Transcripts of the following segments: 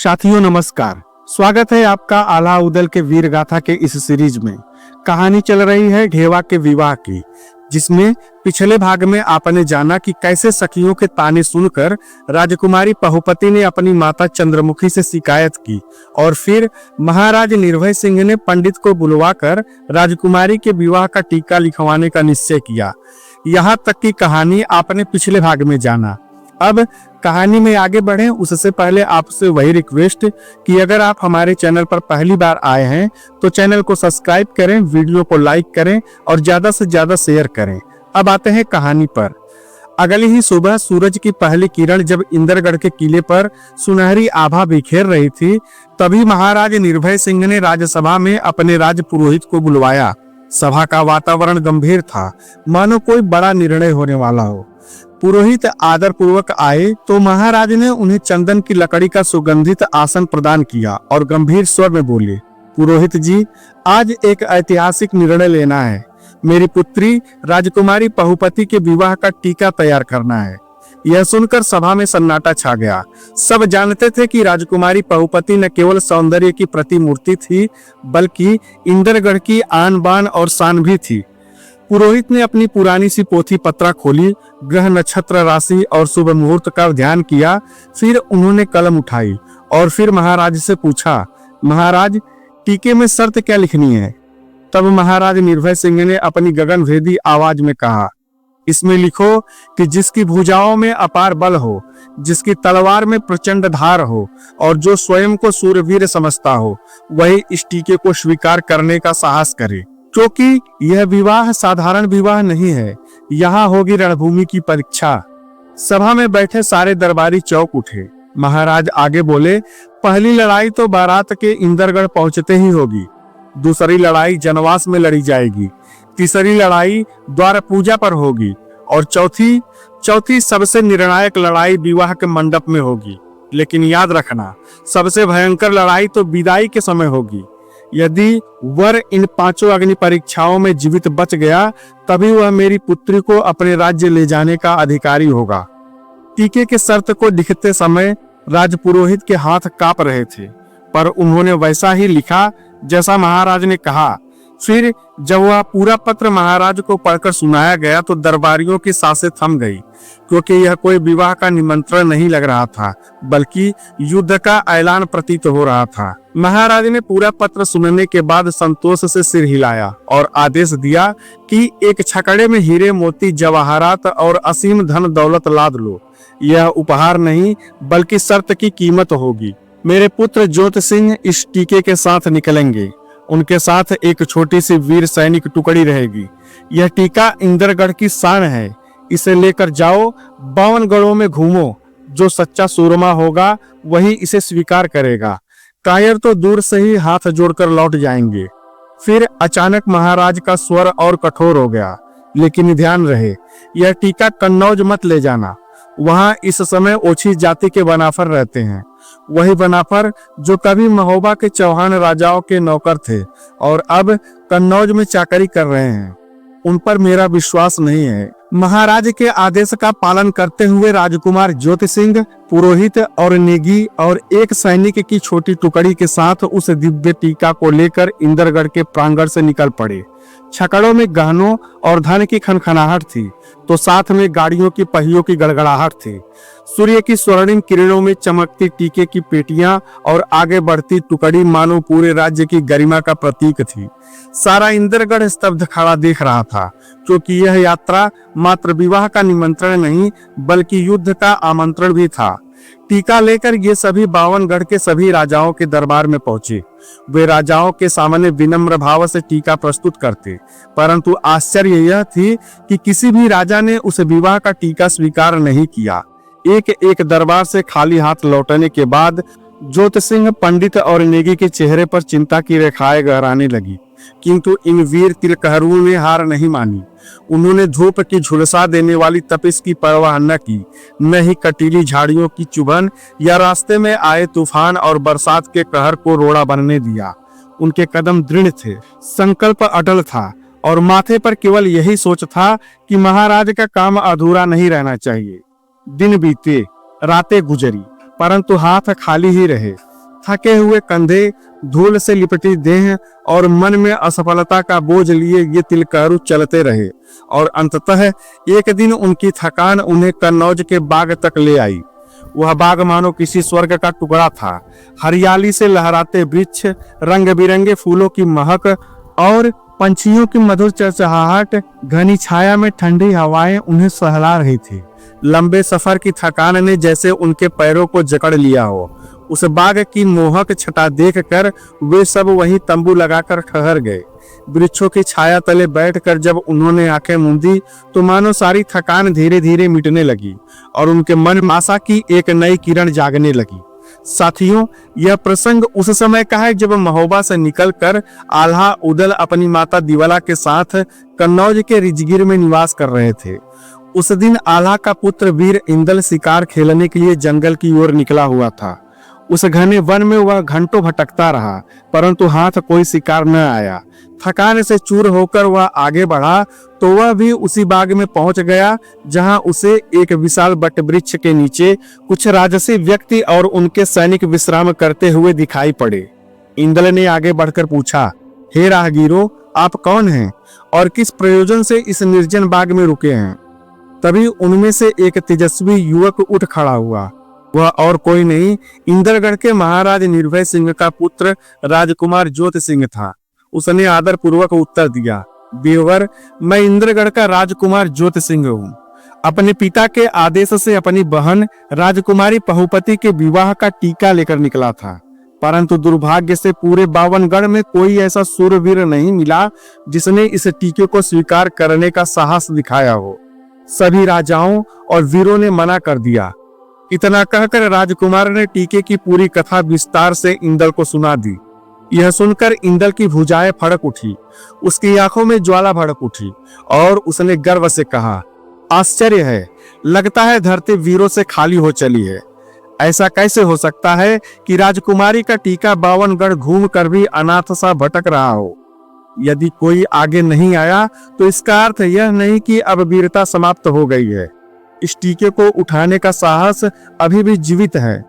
साथियों नमस्कार। स्वागत है आपका आल्हा उदल के वीर गाथा के इस सीरीज में। कहानी चल रही है घेवा के विवाह की, जिसमें पिछले भाग में आपने जाना कि कैसे सखियों के ताने सुनकर राजकुमारी पहुपति ने अपनी माता चंद्रमुखी से शिकायत की और फिर महाराज निर्भय सिंह ने पंडित को बुलवाकर राजकुमारी के विवाह का टीका लिखवाने का निश्चय किया। यहाँ तक की कहानी आपने पिछले भाग में जाना। अब कहानी में आगे बढ़ें उससे पहले आपसे वही रिक्वेस्ट कि अगर आप हमारे चैनल पर पहली बार आए हैं तो चैनल को सब्सक्राइब करें, वीडियो को लाइक करें और ज्यादा से ज्यादा शेयर करें। अब आते हैं कहानी पर। अगली ही सुबह सूरज की पहली किरण जब इंद्रगढ़ के किले पर सुनहरी आभा बिखेर रही थी, तभी महाराज निर्भय सिंह ने राजसभा में अपने राज पुरोहित को बुलवाया। सभा का वातावरण गंभीर था, मानो कोई बड़ा निर्णय होने वाला हो। पुरोहित आदर पूर्वक आए तो महाराज ने उन्हें चंदन की लकड़ी का सुगंधित आसन प्रदान किया और गंभीर स्वर में बोले, पुरोहित जी, आज एक ऐतिहासिक निर्णय लेना है। मेरी पुत्री राजकुमारी पहुपति के विवाह का टीका तैयार करना है। यह सुनकर सभा में सन्नाटा छा गया। सब जानते थे कि राजकुमारी पहुपति न केवल सौंदर्य की प्रतिमूर्ति थी, बल्कि इंद्रगढ़ की आन बान और शान भी थी। पुरोहित ने अपनी पुरानी सी पोथी पत्रा खोली, ग्रह नक्षत्र राशि और शुभ मुहूर्त का ध्यान किया। फिर उन्होंने कलम उठाई और फिर महाराज से पूछा, महाराज, टीके में शर्त क्या लिखनी है? तब महाराज निर्भय सिंह ने अपनी गगनभेदी आवाज में कहा, इसमें लिखो कि जिसकी भुजाओं में अपार बल हो, जिसकी तलवार में प्रचंड धार हो और जो स्वयं को सूरवीर समझता हो, वही इस टीके को स्वीकार करने का साहस करे, क्योंकि यह विवाह साधारण विवाह नहीं है। यहाँ होगी रणभूमि की परीक्षा। सभा में बैठे सारे दरबारी चौंक उठे। महाराज आगे बोले, पहली लड़ाई तो बारात के इंद्रगढ़ पहुंचते ही होगी, दूसरी लड़ाई जनवास में लड़ी जाएगी, तीसरी लड़ाई द्वार पूजा पर होगी और चौथी सबसे निर्णायक लड़ाई विवाह के मंडप में होगी। लेकिन याद रखना, सबसे भयंकर लड़ाई तो विदाई के समय होगी। यदि वर इन पांचों अग्नि परीक्षाओं में जीवित बच गया, तभी वह मेरी पुत्री को अपने राज्य ले जाने का अधिकारी होगा। टीके के शर्त को लिखते समय राजपुरोहित के हाथ कांप रहे थे, पर उन्होंने वैसा ही लिखा जैसा महाराज ने कहा। फिर जब वह पूरा पत्र महाराज को पढ़कर सुनाया गया तो दरबारियों की सांसें थम गई, क्योंकि यह कोई विवाह का निमंत्रण नहीं लग रहा था, बल्कि युद्ध का ऐलान प्रतीत हो रहा था। महाराज ने पूरा पत्र सुनने के बाद संतोष से सिर हिलाया और आदेश दिया कि एक छकड़े में हीरे मोती जवाहरात और असीम धन दौलत लाद लो। यह उपहार नहीं, बल्कि शर्त की कीमत होगी। मेरे पुत्र ज्योत सिंह इस टीके के साथ निकलेंगे। उनके साथ एक छोटी सी वीर सैनिक टुकड़ी रहेगी। यह टीका इंद्रगढ़ की शान है। इसे लेकर जाओ, 52 गढ़ों में घूमो। जो सच्चा सूरमा होगा वही इसे स्वीकार करेगा। कायर तो दूर से ही हाथ जोड़कर लौट जाएंगे। फिर अचानक महाराज का स्वर और कठोर हो गया, लेकिन ध्यान रहे, यह टीका कन्नौज मत ले जाना। वहां इस समय ओछी जाति के बनाफर रहते हैं, वही बनाफर जो कभी महोबा के चौहान राजाओं के नौकर थे और अब कन्नौज में चाकरी कर रहे हैं। उन पर मेरा विश्वास नहीं है। महाराज के आदेश का पालन करते हुए राजकुमार ज्योति सिंह, पुरोहित और नेगी और एक सैनिक की छोटी टुकड़ी के साथ उस दिव्य टीका को लेकर इंद्रगढ़ के प्रांगण से निकल पड़े। छकड़ों में गहनों और धन की खनखनाहट थी, तो साथ में गाड़ियों की पहियों की गड़गड़ाहट थी। सूर्य की स्वर्णिम किरणों में चमकती टीके की पेटियां और आगे बढ़ती टुकड़ी मानो पूरे राज्य की गरिमा का प्रतीक थी। सारा इंद्रगढ़ स्तब्ध खड़ा देख रहा था, क्योंकि यह यात्रा मात्र विवाह का निमंत्रण नहीं, बल्कि युद्ध का आमंत्रण भी था। टीका लेकर ये सभी 52 गढ़ के सभी राजाओं के दरबार में पहुंचे। वे राजाओं के सामने विनम्र भाव से टीका प्रस्तुत करते, परंतु आश्चर्य यह थी कि किसी भी राजा ने उस विवाह का टीका स्वीकार नहीं किया। एक एक दरबार से खाली हाथ लौटने के बाद ज्योत सिंह, पंडित और नेगी के चेहरे पर चिंता की रेखाएं गहराने लगी, किंतु इन वीर तिलकहरुओं ने हार नहीं मानी। उन्होंने धूप की झुलसा देने वाली तपिश की परवाह न की, न ही कटीली झाड़ियों की चुभन या रास्ते में आए तूफान और बरसात के कहर को रोड़ा बनने दिया। उनके कदम दृढ़ थे, संकल्प अटल था और माथे पर केवल यही सोच था कि महाराज का काम अधूरा नहीं रहना चाहिए। दिन बीते, रातें गुजरी, परंतु हाथ खाली ही रहे। थके हुए कंधे, धूल से लिपटी देह और मन में असफलता का बोझ लिए ये तिलकारू चलते रहे और अंततः एक दिन उनकी थकान उन्हें कन्नौज के बाग तक ले आई। वह बाग मानो किसी स्वर्ग का टुकड़ा था। हरियाली से लहराते वृक्ष, रंग बिरंगे फूलों की महक और पंछियों की मधुर चहचहाहट, घनी छाया में ठंडी हवाएं उन्हें सहला रही थी। लंबे सफर की थकान ने जैसे उनके पैरों को जकड़ लिया हो। उस बाग की मोहक छटा देखकर वे सब वहीं तंबू लगाकर ठहर गए। वृक्षों की छाया तले बैठकर जब उन्होंने आंखें मूंदी तो मानो सारी थकान धीरे धीरे मिटने लगी और उनके मन में आशा की एक नई किरण जागने लगी। साथियों, यह प्रसंग उस समय का है जब महोबा से निकलकर आल्हा उदल अपनी माता दिवाला के साथ कन्नौज के रिजगिर में निवास कर रहे थे। उस दिन आल्हा का पुत्र वीर इंदल शिकार खेलने के लिए जंगल की ओर निकला हुआ था। उस घने वन में वह घंटों भटकता रहा, परंतु हाथ कोई शिकार न आया। थकान से चूर होकर वह आगे बढ़ा तो वह भी उसी बाग में पहुंच गया जहां उसे एक विशाल बट वृक्ष के नीचे कुछ राजसी व्यक्ति और उनके सैनिक विश्राम करते हुए दिखाई पड़े। इंदल ने आगे बढ़कर पूछा, हे राहगीरों, आप कौन हैं और किस प्रयोजन से इस निर्जन बाग में रुके हैं? तभी उनमें से एक तेजस्वी युवक उठ खड़ा हुआ। वह और कोई नहीं, इंदलगढ़ के महाराज निर्भय सिंह का पुत्र राजकुमार ज्योति सिंह था। उसने आदर पूर्वक उत्तर दिया, वीरवर, मैं इंदलगढ़ का राजकुमार ज्योति सिंह हूँ। अपने पिता के आदेश से अपनी बहन राजकुमारी पहुपति के विवाह का टीका लेकर निकला था, परंतु दुर्भाग्य से पूरे बावनगढ़ में कोई ऐसा सूरवीर नहीं मिला जिसने इस टीके को स्वीकार करने का साहस दिखाया हो। सभी राजाओं और वीरों ने मना कर दिया। इतना कहकर राजकुमार ने टीके की पूरी कथा विस्तार से इंदल को सुना दी। यह सुनकर इंदल की भुजाएं फड़क उठी, उसकी आंखों में ज्वाला भड़क उठी और उसने गर्व से कहा, आश्चर्य है, लगता है धरती वीरों से खाली हो चली है। ऐसा कैसे हो सकता है कि राजकुमारी का टीका बावनगढ़ घूम कर भी अनाथ सा भटक रहा हो। यदि कोई आगे नहीं आया तो इसका अर्थ यह नहीं कि अब वीरता समाप्त हो गई है। इस टीके को उठाने का साहस अभी भी जीवित है।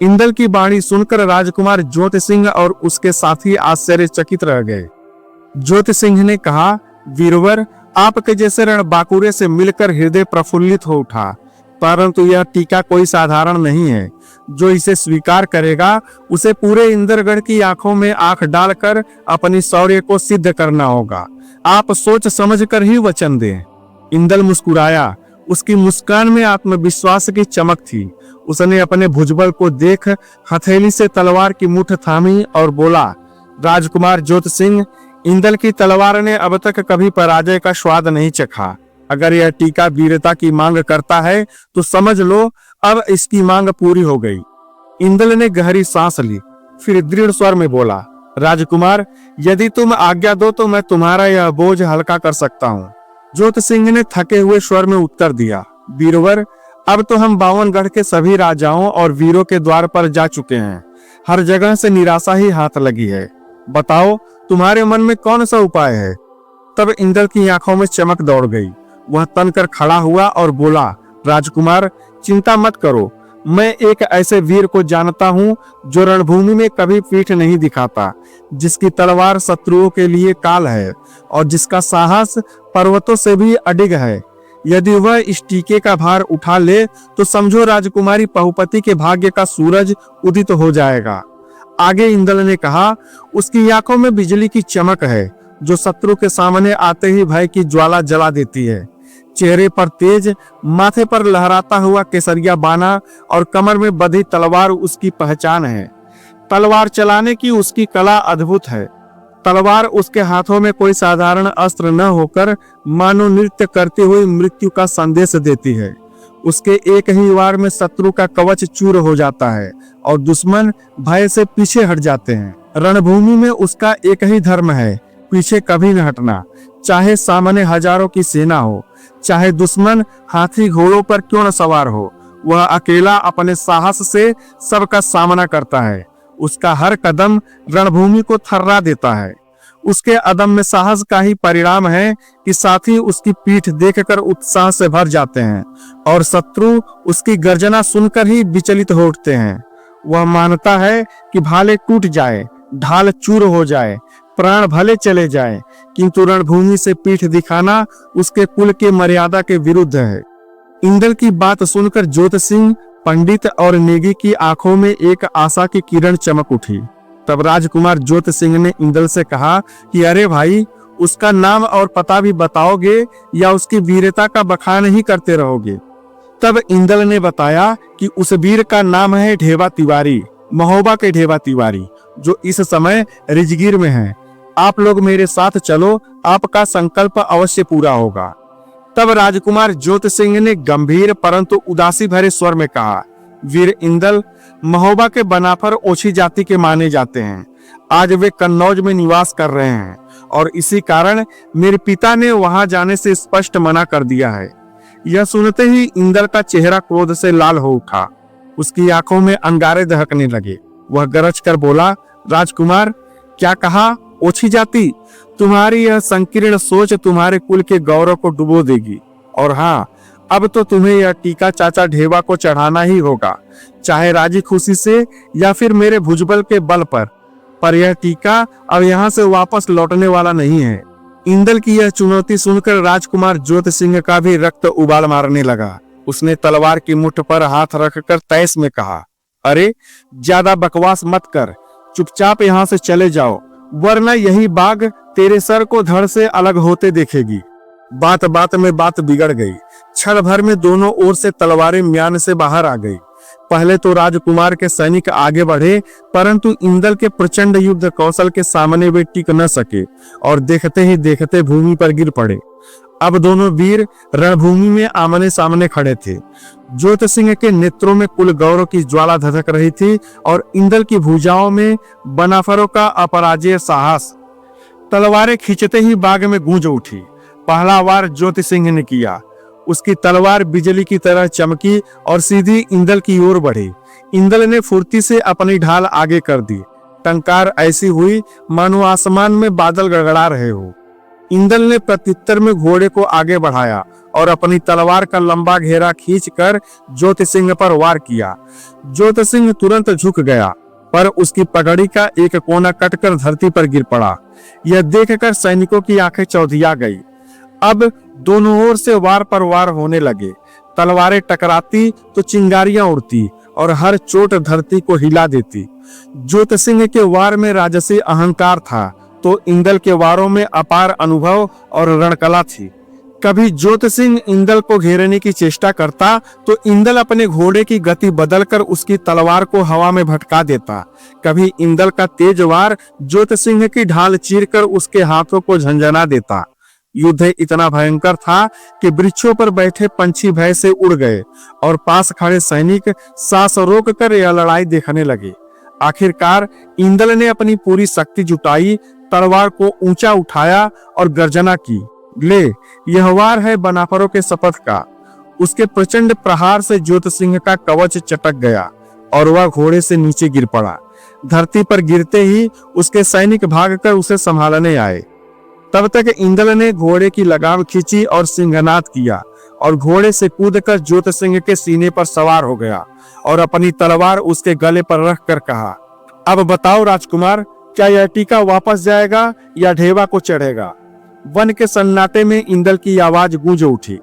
इंदल की वाणी सुनकर राजकुमार ज्योति सिंह और उसके साथी आश्चर्यचकित रह गए। ज्योति सिंह ने कहा, वीरवर, आपके जैसे रणबांकुरे से मिलकर हृदय प्रफुल्लित हो उठा, परंतु यह टीका कोई साधारण नहीं है। जो इसे स्वीकार करेगा उसे पूरे इंदलगढ़ की आंखों में आंख डालकर अपनी शौर्य को सिद्ध करना होगा। आप सोच समझ कर ही वचन दें। इंदल मुस्कुराया। उसकी मुस्कान में आत्मविश्वास की चमक थी। उसने अपने भुजबल को देख हथेली से तलवार की मुठ थामी और बोला, राजकुमार ज्योति सिंह, इंदल की तलवार ने अब तक कभी पराजय का स्वाद नहीं चखा। अगर यह टीका वीरता की मांग करता है तो समझ लो अब इसकी मांग पूरी हो गई। इंदल ने गहरी सांस ली, फिर दृढ़ स्वर में बोला, राजकुमार, यदि तुम आज्ञा दो तो मैं तुम्हारा यह बोझ हल्का कर सकता हूँ। ज्योति सिंह ने थके हुए स्वर में उत्तर दिया, वीरवर, अब तो हम बावनगढ़ के सभी राजाओं और वीरों के द्वार पर जा चुके हैं। हर जगह से निराशा ही हाथ लगी है। बताओ, तुम्हारे मन में कौन सा उपाय है? तब इंदल की आंखों में चमक दौड़ गई। वह तनकर खड़ा हुआ और बोला, राजकुमार, चिंता मत करो। मैं एक ऐसे वीर को जानता हूँ जो रणभूमि में कभी पीठ नहीं दिखाता, जिसकी तलवार शत्रुओं के लिए काल है और जिसका साहस पर्वतों से भी अडिग है। यदि वह इस टीके का भार उठा ले तो समझो राजकुमारी पहुपति के भाग्य का सूरज उदित हो जाएगा। आगे इंदल ने कहा, उसकी आंखों में बिजली की चमक है जो शत्रु के सामने आते ही भय की ज्वाला जला देती है। चेहरे पर तेज, माथे पर लहराता हुआ केसरिया बाना और कमर में बंधी तलवार उसकी पहचान है। तलवार चलाने की उसकी कला अद्भुत है। तलवार उसके हाथों में कोई साधारण अस्त्र न होकर मानो नृत्य करती हुई मृत्यु का संदेश देती है। उसके एक ही वार में शत्रु का कवच चूर हो जाता है और दुश्मन भय से पीछे हट जाते हैं। रणभूमि में उसका एक ही धर्म है, पीछे कभी न हटना। चाहे सामने हजारों की सेना हो, चाहे दुश्मन हाथी घोड़ों पर क्यों न सवार हो, वह अकेला अपने साहस से सबका सामना करता है। उसका हर कदम रणभूमि को थर्रा देता है। उसके अदम्य साहस का ही परिणाम है कि साथी उसकी पीठ देखकर उत्साह से भर जाते हैं और शत्रु उसकी गर्जना सुनकर ही विचलित हो उठते हैं। वह मानता है कि भाले टूट जाए, ढाल चूर हो जाए, प्राण भले चले जाए, किंतु रणभूमि से पीठ दिखाना उसके कुल के मर्यादा के विरुद्ध है। इंदल की बात सुनकर जोत सिंह, पंडित और नेगी की आंखों में एक आशा की किरण चमक उठी। तब राजकुमार जोत सिंह ने इंदल से कहा कि अरे भाई, उसका नाम और पता भी बताओगे या उसकी वीरता का बखान ही करते रहोगे? तब इंदल ने बताया कि उस वीर का नाम है ढेवा तिवारी, महोबा के ढेवा तिवारी, जो इस समय रिजगीर में है। आप लोग मेरे साथ चलो, आपका संकल्प अवश्य पूरा होगा। तब राजकुमार जोत सिंह ने गंभीर परंतु उदासी भरे स्वर में कहा, वीर इंदल, महोबा के बनाफर ओछी जाति के माने जाते हैं। आज वे कन्नौज में निवास कर रहे हैं और इसी कारण मेरे पिता ने वहां जाने से स्पष्ट मना कर दिया है। यह सुनते ही इंदल का चेहरा क्रोध से लाल हो उठा। उसकी आंखों में अंगारे दहकने लगे। वह गरज कर बोला, राजकुमार, क्या कहा? ओछी जाति? तुम्हारी यह संकीर्ण सोच तुम्हारे कुल के गौरव को डुबो देगी। और हाँ, अब तो तुम्हें यह टीका चाचा ढेवा को चढ़ाना ही होगा, चाहे राजी खुशी से या फिर मेरे भुजबल के बल पर यह टीका अब यहाँ से वापस लौटने वाला नहीं है। इंदल की यह चुनौती सुनकर राजकुमार जोत सिंह का भी रक्त उबाल मारने लगा। उसने तलवार की मुठ पर हाथ रखकर तैस में कहा, अरे ज्यादा बकवास मत कर, चुपचाप यहाँ से चले जाओ, वरना यही बाघ तेरे सर को धड़ से अलग होते देखेगी। बात बात में बात बिगड़ गई। क्षण भर में दोनों ओर से तलवारें म्यान से बाहर आ गई। पहले तो राजकुमार के सैनिक आगे बढ़े, परंतु इंदल के प्रचंड युद्ध कौशल के सामने वे टिक न सके और देखते ही देखते भूमि पर गिर पड़े। अब दोनों वीर रणभूमि में आमने सामने खड़े थे। जोत सिंह के नेत्रों में कुल गौरव की ज्वाला धधक रही थी और इंदल की भुजाओं में बनाफरों का अपराजेय साहस। तलवारें खींचते ही बाग में गूंज उठी। पहला वार ज्योति सिंह ने किया। उसकी तलवार बिजली की तरह चमकी और सीधी इंदल की ओर बढ़ी। इंदल ने फुर्ती से अपनी ढाल आगे कर दी। टंकार ऐसी हुई मानो आसमान में बादल गड़गड़ा रहे हो। इंदल ने प्रत्युत्तर में घोड़े को आगे बढ़ाया और अपनी तलवार का लंबा घेरा खींचकर ज्योति सिंह पर वार किया। ज्योति सिंह तुरंत झुक गया, पर उसकी पगड़ी का एक कोना कटकर धरती पर गिर पड़ा। यह देखकर सैनिकों की आंखें चौधिया गई। अब दोनों ओर से वार पर वार होने लगे। तलवारें टकराती तो चिंगारियां उड़ती और हर चोट धरती को हिला देती। ज्योति सिंह के वार में राजसी अहंकार था, तो इंदल के वारों में अपार अनुभव और रणकला थी। कभी ज्योति सिंह इंदल को घेरने की चेष्टा करता तो इंदल अपने घोड़े की गति बदलकर उसकी तलवार को हवा में भटका देता। कभी इंदल का तेज वार ज्योति सिंह की ढाल चीरकर उसके हाथों को झंझना देता। युद्ध इतना भयंकर था कि वृक्षों पर बैठे पंछी भय से उड़ गए और पास खड़े सैनिक सांस रोककर यह लड़ाई देखने लगे। आखिरकार इंदल ने अपनी पूरी शक्ति जुटाई, तलवार को ऊंचा उठाया और गर्जना की, ले, यह वार है बनाफरों के शपथ का। उसके प्रचंड प्रहार से ज्योति सिंह का कवच चटक गया और वह घोड़े से नीचे गिर पड़ा। धरती पर गिरते ही उसके सैनिक भागकर उसे संभालने आए। तब तक इंदल ने घोड़े की लगाम खींची और सिंहनाद किया और घोड़े से कूदकर ज्योति सिंह के सीने पर सवार हो गया और अपनी तलवार उसके गले पर रखकर कहा, अब बताओ राजकुमार, क्या यह टीका वापस जाएगा या ढेवा को चढ़ेगा? वन के सन्नाटे में इंदल की आवाज गूंज उठी।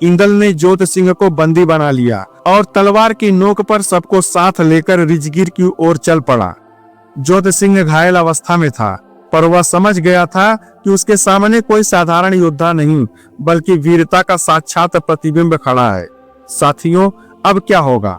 इंदल ने ज्योति सिंह को बंदी बना लिया और तलवार की नोक पर सबको साथ लेकर रिजगीर की ओर चल पड़ा। ज्योति सिंह घायल अवस्था में था, पर वह समझ गया था कि उसके सामने कोई साधारण योद्धा नहीं, बल्कि वीरता का साक्षात प्रतिबिंब खड़ा है। साथियों, अब क्या होगा?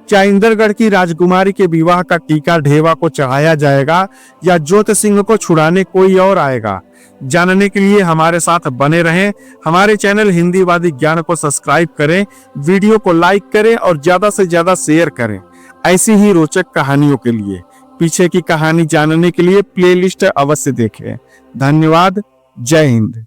क्या इंदरगढ़ की राजकुमारी के विवाह का टीका ढेवा को चढ़ाया जाएगा या ज्योति सिंह को छुड़ाने कोई और आएगा? जानने के लिए हमारे साथ बने रहें। हमारे चैनल हिंदीवादी ज्ञान को सब्सक्राइब करें, वीडियो को लाइक करें और ज्यादा से ज्यादा शेयर करें। ऐसी ही रोचक कहानियों के लिए, पीछे की कहानी जानने के लिए प्लेलिस्ट अवश्य देखें। धन्यवाद। जय हिंद।